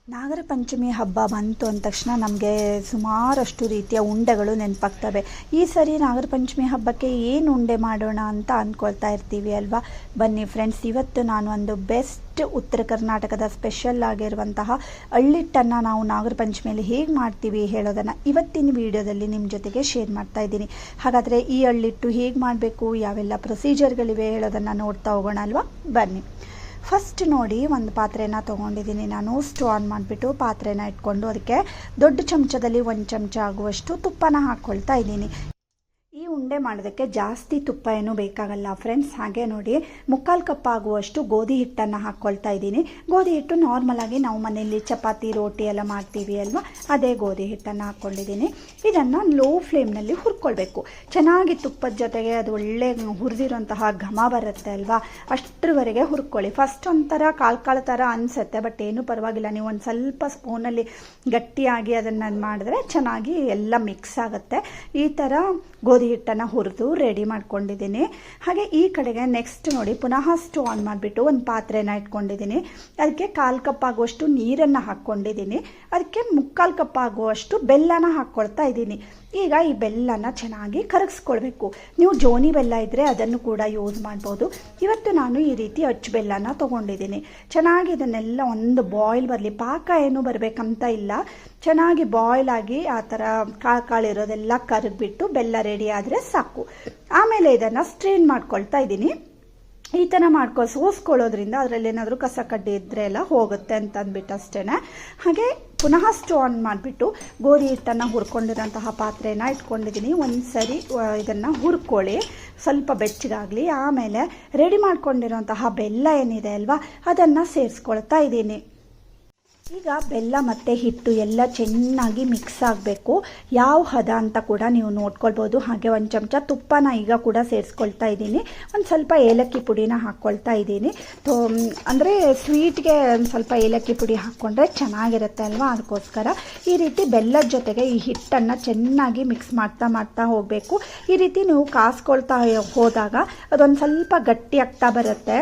ನಾಗರ ಪಂಚಮಿ ಹಬ್ಬ ಬಂತು ಅಂದ ತಕ್ಷಣ ನಮಗೆ ಸುಮಾರಷ್ಟು ರೀತಿಯ ಉಂಡೆಗಳು ನೆನಪಾಗ್ತವೆ. ಈ ಸರಿ ನಾಗರ ಪಂಚಮಿ ಹಬ್ಬಕ್ಕೆ ಏನು ಉಂಡೆ ಮಾಡೋಣ ಅಂತ ಅಂದ್ಕೊಳ್ತಾ ಇರ್ತೀವಿ ಅಲ್ವಾ. ಬನ್ನಿ ಫ್ರೆಂಡ್ಸ್, ಇವತ್ತು ನಾನು ಒಂದು ಬೆಸ್ಟ್ ಉತ್ತರ ಕರ್ನಾಟಕದ ಸ್ಪೆಷಲ್ ಆಗಿರುವಂತಹ ಅಳ್ಳಿಟ್ಟನ್ನು ನಾವು ನಾಗರ ಪಂಚಮಿಯಲ್ಲಿ ಹೇಗೆ ಮಾಡ್ತೀವಿ ಹೇಳೋದನ್ನು ಇವತ್ತಿನ ವಿಡಿಯೋದಲ್ಲಿ ನಿಮ್ಮ ಜೊತೆಗೆ ಶೇರ್ ಮಾಡ್ತಾ ಇದ್ದೀನಿ. ಹಾಗಾದರೆ ಈ ಅಳ್ಳಿಟ್ಟು ಹೇಗೆ ಮಾಡಬೇಕು, ಯಾವೆಲ್ಲ ಪ್ರೊಸೀಜರ್ಗಳಿವೆ ಹೇಳೋದನ್ನು ನೋಡ್ತಾ ಹೋಗೋಣ ಅಲ್ವಾ. ಬನ್ನಿ. ಫಸ್ಟ್ ನೋಡಿ, ಒಂದು ಪಾತ್ರೆನ ತೊಗೊಂಡಿದ್ದೀನಿ ನಾನು. ಸ್ಟವ್ ಆನ್ ಮಾಡಿಬಿಟ್ಟು ಪಾತ್ರೆನ ಇಟ್ಕೊಂಡು ಅದಕ್ಕೆ ದೊಡ್ಡ ಚಮಚದಲ್ಲಿ 1 ಚಮಚ ಆಗುವಷ್ಟು ತುಪ್ಪನ ಹಾಕ್ಕೊಳ್ತಾ ಇದ್ದೀನಿ. ಈ ಉಂಡೆ ಮಾಡೋದಕ್ಕೆ ಜಾಸ್ತಿ ತುಪ್ಪ ಏನೂ ಬೇಕಾಗಲ್ಲ ಫ್ರೆಂಡ್ಸ್. ಹಾಗೆ ನೋಡಿ, 3/4 ಕಪ್ ಆಗುವಷ್ಟು ಗೋಧಿ ಹಿಟ್ಟನ್ನು ಹಾಕ್ಕೊಳ್ತಾ ಇದ್ದೀನಿ. ಗೋಧಿ ಹಿಟ್ಟು ನಾರ್ಮಲಾಗಿ ನಾವು ಮನೆಯಲ್ಲಿ ಚಪಾತಿ ರೋಟಿ ಎಲ್ಲ ಮಾಡ್ತೀವಿ ಅಲ್ವಾ, ಅದೇ ಗೋಧಿ ಹಿಟ್ಟನ್ನು ಹಾಕ್ಕೊಂಡಿದ್ದೀನಿ. ಇದನ್ನು ಲೋ ಫ್ಲೇಮ್ನಲ್ಲಿ ಹುರ್ಕೊಳ್ಬೇಕು. ಚೆನ್ನಾಗಿ ತುಪ್ಪದ ಜೊತೆಗೆ ಅದು ಒಳ್ಳೆ ಹುರಿದಿರೋಂತಹ ಘಮ ಬರುತ್ತೆ ಅಲ್ವಾ, ಅಷ್ಟರವರೆಗೆ ಹುರ್ಕೊಳ್ಳಿ. ಫಸ್ಟ್ ಒಂಥರ ಕಾಳು ಥರ ಅನಿಸುತ್ತೆ, ಬಟ್ ಏನೂ ಪರವಾಗಿಲ್ಲ. ನೀವು ಒಂದು ಸ್ವಲ್ಪ ಸ್ಪೂನಲ್ಲಿ ಗಟ್ಟಿಯಾಗಿ ಅದನ್ನು ಮಾಡಿದ್ರೆ ಚೆನ್ನಾಗಿ ಎಲ್ಲ ಮಿಕ್ಸ್ ಆಗುತ್ತೆ. ಈ ಥರ ಗೋಧಿ ಹಿಟ್ಟನ್ನು ಹುರಿದು ರೆಡಿ ಮಾಡ್ಕೊಂಡಿದ್ದೀನಿ. ಹಾಗೆ ಈ ಕಡೆಗೆ ನೆಕ್ಸ್ಟ್ ನೋಡಿ, ಪುನಃ ಸ್ಟವ್ ಆನ್ ಮಾಡಿಬಿಟ್ಟು ಒಂದು ಪಾತ್ರೆನ ಇಟ್ಕೊಂಡಿದ್ದೀನಿ. ಅದಕ್ಕೆ 1/4 ಕಪ್ ಆಗುವಷ್ಟು ನೀರನ್ನು ಹಾಕ್ಕೊಂಡಿದ್ದೀನಿ. ಅದಕ್ಕೆ 3/4 ಕಪ್ ಆಗುವಷ್ಟು ಬೆಲ್ಲನ ಹಾಕ್ಕೊಳ್ತಾ ಇದ್ದೀನಿ. ಈಗ ಈ ಬೆಲ್ಲನ ಚೆನ್ನಾಗಿ ಕರಗಿಸ್ಕೊಳ್ಬೇಕು. ನೀವು ಜೋನಿ ಬೆಲ್ಲ ಇದ್ದರೆ ಅದನ್ನು ಕೂಡ ಯೂಸ್ ಮಾಡ್ಬೋದು. ಇವತ್ತು ನಾನು ಈ ರೀತಿ ಅಚ್ಚು ಬೆಲ್ಲನ ತೊಗೊಂಡಿದ್ದೀನಿ. ಚೆನ್ನಾಗಿ ಇದನ್ನೆಲ್ಲ ಒಂದು ಬಾಯ್ಲ್ ಬರಲಿ, ಪಾಕ ಏನು ಬರಬೇಕಂತ ಇಲ್ಲ. ಚೆನ್ನಾಗಿ ಬಾಯ್ಲ್ ಆಗಿ ಆ ಥರ ಕಾಳಿರೋದೆಲ್ಲ ಕರಗಿಬಿಟ್ಟು ಬೆಲ್ಲ ರೆಡಿ ಆದರೆ ಸಾಕು. ಆಮೇಲೆ ಇದನ್ನು ಸ್ಟ್ರೈನ್ ಮಾಡ್ಕೊಳ್ತಾ ಇದ್ದೀನಿ. ಈ ಥರ ಸೋಸ್ಕೊಳ್ಳೋದ್ರಿಂದ ಅದರಲ್ಲಿ ಏನಾದರೂ ಕಸ ಕಡ್ಡಿ ಇದ್ದರೆ ಎಲ್ಲ ಹೋಗುತ್ತೆ ಅಂತ ಅಂದ್ಬಿಟ್ಟು ಅಷ್ಟೇ. ಹಾಗೆ ಪುನಃ ಸ್ಟವ್ ಆನ್ ಮಾಡಿಬಿಟ್ಟು ಗೋಧಿ ಹಿಟ್ಟನ್ನು ಹುರ್ಕೊಂಡಿರೋಂತಹ ಪಾತ್ರೆನ ಇಟ್ಕೊಂಡಿದ್ದೀನಿ. ಒಂದು ಸರಿ ಇದನ್ನು ಹುರ್ಕೊಳ್ಳಿ, ಸ್ವಲ್ಪ ಬೆಚ್ಚಗಾಗಲಿ. ಆಮೇಲೆ ರೆಡಿ ಮಾಡ್ಕೊಂಡಿರೋಂತಹ ಬೆಲ್ಲ ಏನಿದೆ ಅಲ್ವಾ, ಅದನ್ನು ಸೇರಿಸ್ಕೊಳ್ತಾ ಇದ್ದೀನಿ. ಈಗ ಬೆಲ್ಲ ಮತ್ತು ಹಿಟ್ಟು ಎಲ್ಲ ಚೆನ್ನಾಗಿ ಮಿಕ್ಸ್ ಆಗಬೇಕು. ಯಾವ ಹದ ಅಂತ ಕೂಡ ನೀವು ನೋಡ್ಕೊಳ್ಬೋದು. ಹಾಗೆ 1 ಚಮಚ ತುಪ್ಪನ ಈಗ ಕೂಡ ಸೇರಿಸ್ಕೊಳ್ತಾ ಇದ್ದೀನಿ. ಒಂದು ಸ್ವಲ್ಪ ಏಲಕ್ಕಿ ಪುಡಿನ ಹಾಕ್ಕೊಳ್ತಾ ಇದ್ದೀನಿ. ಅಂದರೆ ಸ್ವೀಟ್ಗೆ ಒಂದು ಸ್ವಲ್ಪ ಏಲಕ್ಕಿ ಪುಡಿ ಹಾಕ್ಕೊಂಡ್ರೆ ಚೆನ್ನಾಗಿರುತ್ತೆ ಅಲ್ವಾ, ಅದಕ್ಕೋಸ್ಕರ ಈ ರೀತಿ ಬೆಲ್ಲದ ಜೊತೆಗೆ ಈ ಹಿಟ್ಟನ್ನು ಚೆನ್ನಾಗಿ ಮಿಕ್ಸ್ ಮಾಡ್ತಾ ಹೋಗಬೇಕು. ಈ ರೀತಿ ನೀವು ಕಾಸ್ಕೊಳ್ತಾ ಹೋದಾಗ ಅದೊಂದು ಸ್ವಲ್ಪ ಗಟ್ಟಿ ಆಗ್ತಾ ಬರುತ್ತೆ.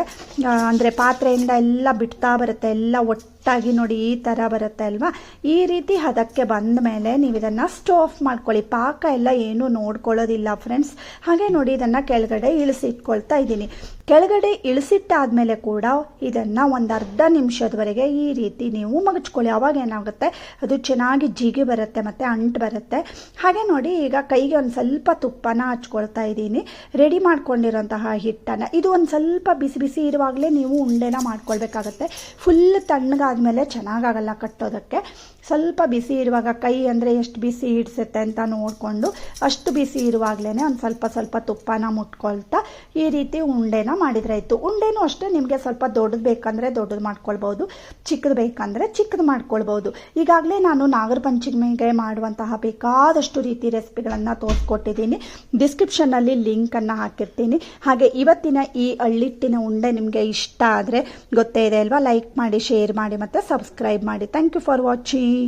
ಅಂದರೆ ಪಾತ್ರೆಯಿಂದ ಎಲ್ಲ ಬಿಡ್ತಾ ಬರುತ್ತೆ, ಎಲ್ಲ ಒಟ್ಟಾಗಿ ನೋಡಿ ಈ ಥರ ಬರುತ್ತೆ ಅಲ್ವಾ. ಈ ರೀತಿ ಹದಕ್ಕೆ ಬಂದ ಮೇಲೆ ನೀವು ಇದನ್ನು ಸ್ಟವ್ ಆಫ್ ಮಾಡ್ಕೊಳ್ಳಿ. ಪಾಕ ಎಲ್ಲ ಏನೂ ನೋಡ್ಕೊಳ್ಳೋದಿಲ್ಲ ಫ್ರೆಂಡ್ಸ್. ಹಾಗೆ ನೋಡಿ, ಇದನ್ನು ಕೆಳಗಡೆ ಇಳಿಸಿಟ್ಕೊಳ್ತಾ ಇದ್ದೀನಿ. ಕೆಳಗಡೆ ಇಳಿಸಿಟ್ಟಾದ್ಮೇಲೆ ಕೂಡ ಇದನ್ನು ಒಂದು ಅರ್ಧ ನಿಮಿಷದವರೆಗೆ ಈ ರೀತಿ ನೀವು ಮಗಚ್ಕೊಳ್ಳಿ. ಅವಾಗ ಏನಾಗುತ್ತೆ, ಅದು ಚೆನ್ನಾಗಿ ಜಿಗಿ ಬರುತ್ತೆ ಮತ್ತು ಅಂಟು ಬರುತ್ತೆ. ಹಾಗೆ ನೋಡಿ, ಈಗ ಕೈಗೆ ಒಂದು ಸ್ವಲ್ಪ ತುಪ್ಪನ ಹಚ್ಕೊಳ್ತಾ ಇದ್ದೀನಿ. ರೆಡಿ ಮಾಡ್ಕೊಂಡಿರೋಂತಹ ಹಿಟ್ಟನ್ನು ಇದು ಒಂದು ಸ್ವಲ್ಪ ಬಿಸಿ ಇರುವಾಗಲೇ ನೀವು ಉಂಡೆನ ಮಾಡ್ಕೊಳ್ಬೇಕಾಗತ್ತೆ. ಫುಲ್ ತಣ್ಣಗಾದ್ಮೇಲೆ ಚೆನ್ನಾಗಾಗಲ್ಲ ಕಟ್ಟೋದಕ್ಕೆ. ಸ್ವಲ್ಪ ಬಿಸಿ ಇರುವಾಗ, ಕೈ ಅಂದರೆ ಎಷ್ಟು ಬಿಸಿ ಹಿಡಿಸುತ್ತೆ ಅಂತ ನೋಡಿಕೊಂಡು ಅಷ್ಟು ಬಿಸಿ ಇರುವಾಗಲೇ ಒಂದು ಸ್ವಲ್ಪ ತುಪ್ಪನ ಮುಟ್ಕೊಳ್ತಾ ಈ ರೀತಿ ಉಂಡೆನ ಮಾಡಿದ್ರೆ ಆಯಿತು. ಉಂಡೆನೂ ಅಷ್ಟೇ, ನಿಮಗೆ ಸ್ವಲ್ಪ ದೊಡ್ಡದು ಬೇಕಂದರೆ ದೊಡ್ಡದು ಮಾಡ್ಕೊಳ್ಬೋದು, ಚಿಕ್ಕದು ಬೇಕಂದರೆ ಚಿಕ್ಕದು ಮಾಡ್ಕೊಳ್ಬೋದು. ಈಗಾಗಲೇ ನಾನು ನಾಗರ ಪಂಚಮಿಗೆ ಮಾಡುವಂತಹ ಬೇಕಾದಷ್ಟು ರೀತಿ ರೆಸಿಪಿಗಳನ್ನು ತೋರಿಸ್ಕೊಟ್ಟಿದ್ದೀನಿ. ಡಿಸ್ಕ್ರಿಪ್ಷನ್ನಲ್ಲಿ ಲಿಂಕನ್ನು ಹಾಕಿರ್ತೀನಿ. ಹಾಗೆ ಇವತ್ತಿನ ಈ ಅಳ್ಳಿಟ್ಟಿನ ಉಂಡೆ ನಿಮಗೆ ಇಷ್ಟ ಆದರೆ ಗೊತ್ತೇ ಇದೆ ಅಲ್ವಾ, ಲೈಕ್ ಮಾಡಿ, ಶೇರ್ ಮಾಡಿ ಮತ್ತು ಸಬ್ಸ್ಕ್ರೈಬ್ ಮಾಡಿ. Thank you for watching.